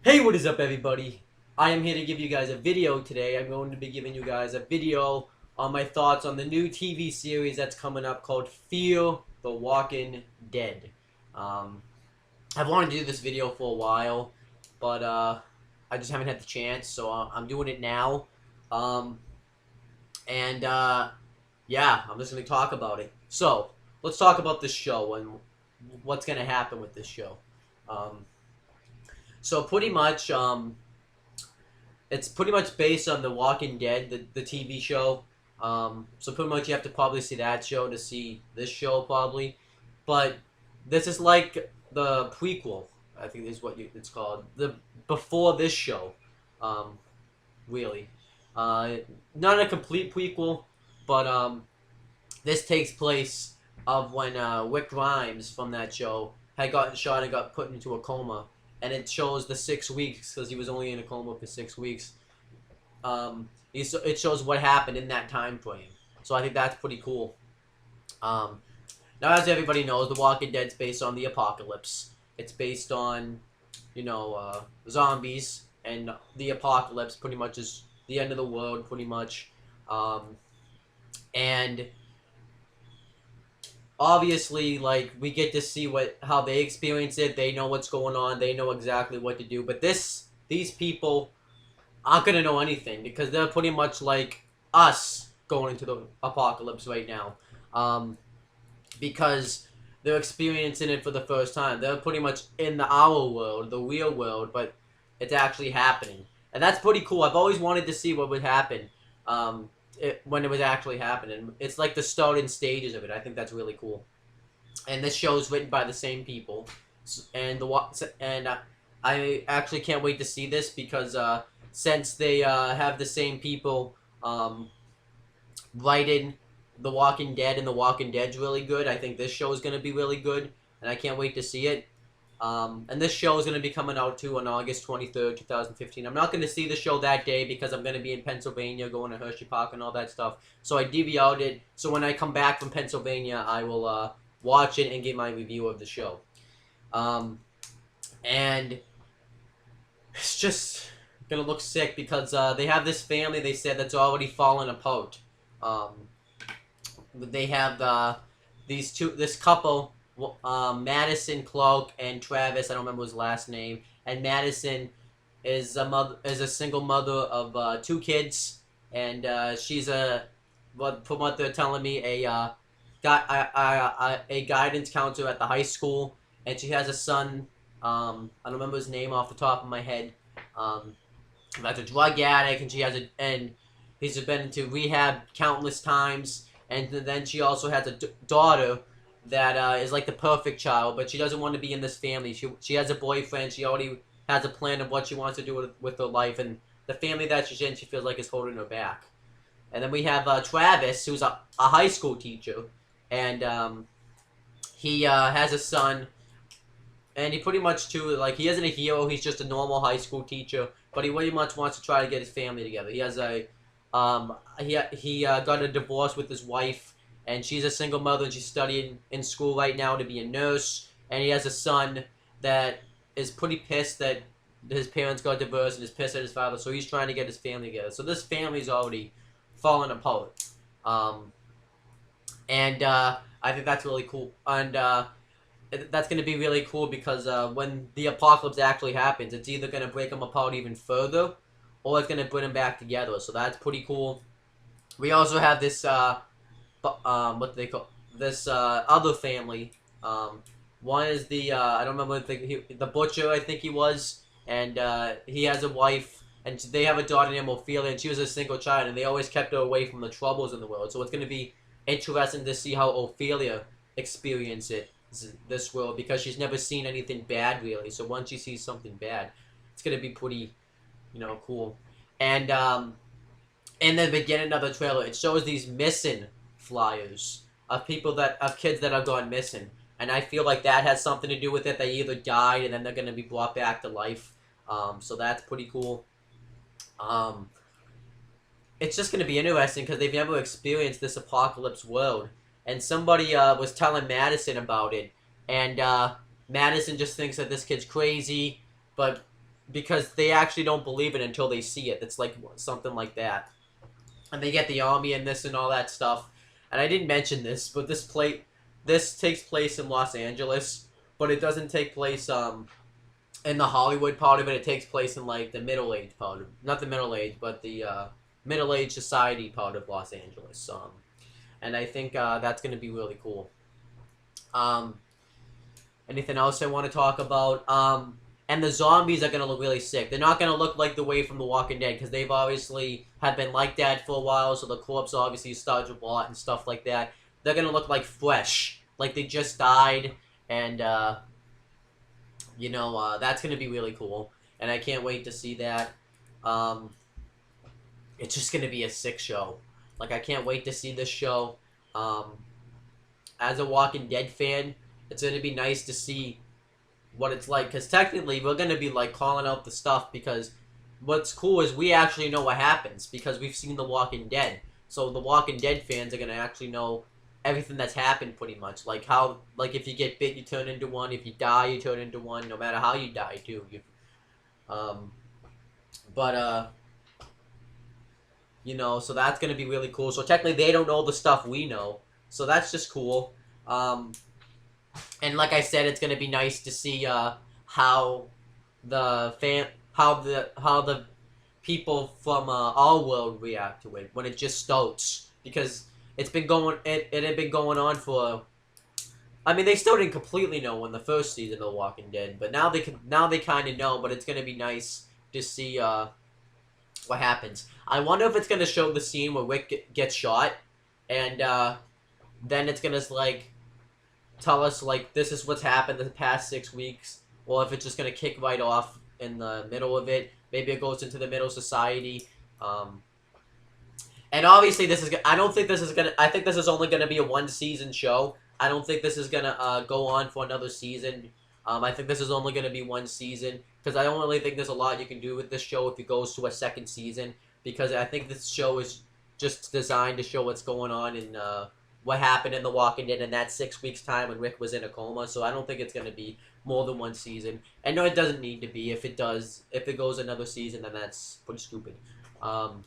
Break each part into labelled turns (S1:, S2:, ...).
S1: Hey, what is up, everybody? I am here to give you guys a video today. I'm going to be giving you guys a video on my thoughts on the new TV series that's coming up called Fear the Walking Dead. Um, I've wanted to do this video for a while, but I just haven't had the chance, so I'm doing it now. Um, and yeah, I'm just going to talk about it. So, let's talk about this show and what's going to happen with this show. Um, so pretty much, it's pretty much based on The Walking Dead, the TV show. So pretty much you have to probably see that show to see this show probably. But this is like the prequel, I think is what it's called. The before this show, um, really. Uh, Not a complete prequel, but this takes place of when Rick Grimes from that show had gotten shot and got put into a coma, and it shows the 6 weeks because he was only in a coma for 6 weeks. It shows what happened in that time frame, so I think that's pretty cool. Now, as everybody knows, The Walking Dead's based on the apocalypse. It's based on, zombies, and the apocalypse pretty much is the end of the world, pretty much. And obviously, like, we get to see how they experience it. They know what's going on. They know exactly what to do. But these people aren't gonna know anything because they're pretty much like us going into the apocalypse right now, because they're experiencing it for the first time. They're pretty much in our world, the real world, but it's actually happening, and that's pretty cool. I've always wanted to see what would happen. When it was actually happening. It's like the starting stages of it. I think that's really cool. And this show is written by the same people, and I actually can't wait to see this because since they have the same people writing The Walking Dead, and The Walking Dead's really good, I think this show is going to be really good, and I can't wait to see it. And this show is going to be coming out too on August 23rd, 2015. I'm not going to see the show that day because I'm going to be in Pennsylvania going to Hershey Park and all that stuff. So I DVR'd it. So when I come back from Pennsylvania, I will watch it and give my review of the show. And it's just going to look sick because they have this family, they said, that's already fallen apart. They have this couple, Madison, Clark, and Travis. I don't remember his last name. And Madison is a single mother of 2 kids, and she's from what they're telling me, a guidance counselor at the high school, and she has a son. I don't remember his name off the top of my head. That's a drug addict, and he's been into rehab countless times. And then she also has a daughter that is like the perfect child, but she doesn't want to be in this family. She has a boyfriend. She already has a plan of what she wants to do with her life, and the family that she's in, she feels like is holding her back. And then we have Travis, who's a high school teacher, and he has a son, and he pretty much too, like, he isn't a hero. He's just a normal high school teacher, but he very much wants to try to get his family together. He has he got a divorce with his wife, and she's a single mother, and she's studying in school right now to be a nurse. And he has a son that is pretty pissed that his parents got divorced and is pissed at his father, so he's trying to get his family together. So this family's already falling apart. I think that's really cool. And that's going to be really cool because when the apocalypse actually happens, it's either going to break them apart even further, or it's going to bring them back together. So that's pretty cool. We also have this what they call this other family. One is I don't remember the butcher, I think he was, and he has a wife, and they have a daughter named Ophelia, and she was a single child, and they always kept her away from the troubles in the world. So it's going to be interesting to see how Ophelia experiences this world, because she's never seen anything bad really. So once she sees something bad, it's going to be pretty, cool. And in the beginning of the trailer, it shows these missing flyers of kids that have gone missing, and I feel like that has something to do with it. They either died and then they're going to be brought back to life. So that's pretty cool. It's just going to be interesting because they've never experienced this apocalypse world, and somebody was telling Madison about it, and Madison just thinks that this kid's crazy, but because they actually don't believe it until they see it. It's like something like that. And they get the army and this and all that stuff. And I didn't mention this, but this takes place in Los Angeles, but it doesn't take place in the Hollywood part of it. It takes place in like the middle age part of, not the middle age, but the middle age society part of Los Angeles. And I think that's gonna be really cool. Anything else I want to talk about? And the zombies are going to look really sick. They're not going to look like the way from The Walking Dead, because they've obviously have been like that for a while, so the corpse obviously starts to rot and stuff like that. They're going to look like fresh, like they just died, and, that's going to be really cool, and I can't wait to see that. It's just going to be a sick show. Like, I can't wait to see this show. As a Walking Dead fan, it's going to be nice to see what it's like, because technically we're going to be like calling out the stuff, because what's cool is we actually know what happens because we've seen The Walking Dead. So the Walking Dead fans are going to actually know everything that's happened pretty much, like how, like if you get bit you turn into one, if you die you turn into one, no matter how you die too. So that's going to be really cool. So technically they don't know the stuff we know, so that's just cool. And like I said, it's gonna be nice to see how the people from our world react to it when it just starts, because it had been going on for. I mean, they still didn't completely know in the first season of The Walking Dead, but now they kind of know. But it's gonna be nice to see what happens. I wonder if it's gonna show the scene where Rick gets shot, and then it's gonna like tell us like this is what's happened the past 6 weeks, or if it's just gonna kick right off in the middle of it. Maybe it goes into the middle society. And obviously this is. I don't think this is gonna. I think this is only gonna be a 1-season show. I don't think this is gonna go on for another season. I think this is only gonna be 1 season, because I don't really think there's a lot you can do with this show if it goes to a 2nd season. Because I think this show is just designed to show what's going on in. What happened in The Walking Dead in that 6 weeks time when Rick was in a coma. So I don't think it's going to be more than 1 season. And no, it doesn't need to be. If it goes another season, then that's pretty stupid. And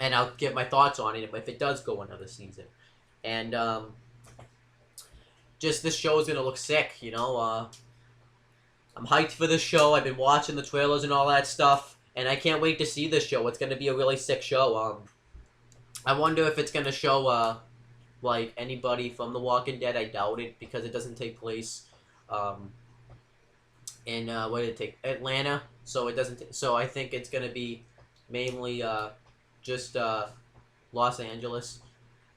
S1: I'll give my thoughts on it if it does go another season. And just this show is going to look sick, I'm hyped for this show. I've been watching the trailers and all that stuff. And I can't wait to see this show. It's going to be a really sick show. I wonder if it's going to show like anybody from The Walking Dead. I doubt it, because it doesn't take place in what did it take? Atlanta. So it doesn't. So I think it's gonna be mainly just Los Angeles.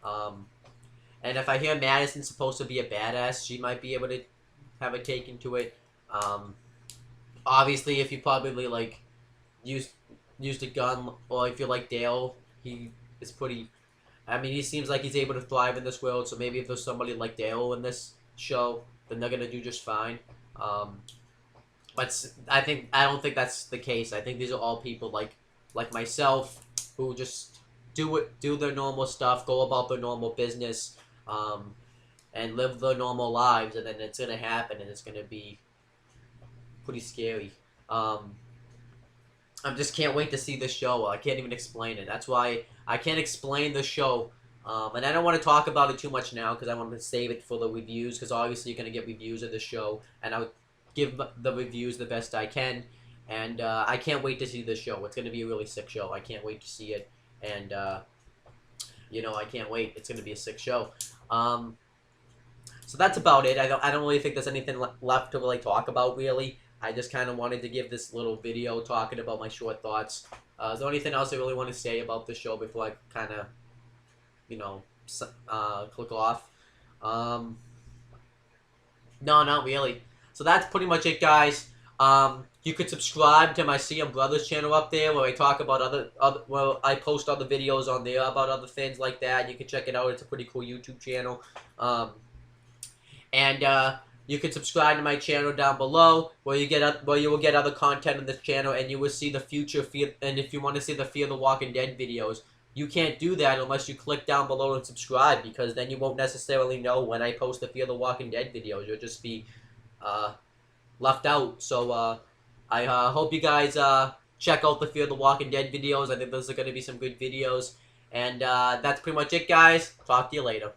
S1: And if I hear Madison's supposed to be a badass, she might be able to have a take into it. Obviously, if you probably like used a gun, or if you're like Dale, he is pretty. I mean, he seems like he's able to thrive in this world, so maybe if there's somebody like Dale in this show, then they're gonna do just fine. But I don't think that's the case. I think these are all people like myself, who just do their normal stuff, go about their normal business, and live their normal lives, and then it's gonna happen, and it's gonna be pretty scary. I just can't wait to see this show. I can't even explain it. That's why I can't explain the show. And I don't want to talk about it too much now, because I want to save it for the reviews, because obviously you're going to get reviews of the show, and I'll give the reviews the best I can. And I can't wait to see this show. It's going to be a really sick show. I can't wait to see it. And, I can't wait. It's going to be a sick show. So that's about it. I don't really think there's anything left to really talk about, really. I just kind of wanted to give this little video talking about my short thoughts. Is there anything else I really want to say about the show before I kind of, click off? No, not really. So that's pretty much it, guys. You could subscribe to my CM Brothers channel up there, where I talk about I post other videos on there about other things like that. You can check it out. It's a pretty cool YouTube channel. You can subscribe to my channel down below, where you will get other content on this channel, and you will see the future and if you want to see the Fear the Walking Dead videos, you can't do that unless you click down below and subscribe, because then you won't necessarily know when I post the Fear the Walking Dead videos. You'll just be left out. So I hope you guys check out the Fear the Walking Dead videos. I think those are going to be some good videos. And that's pretty much it, guys. Talk to you later.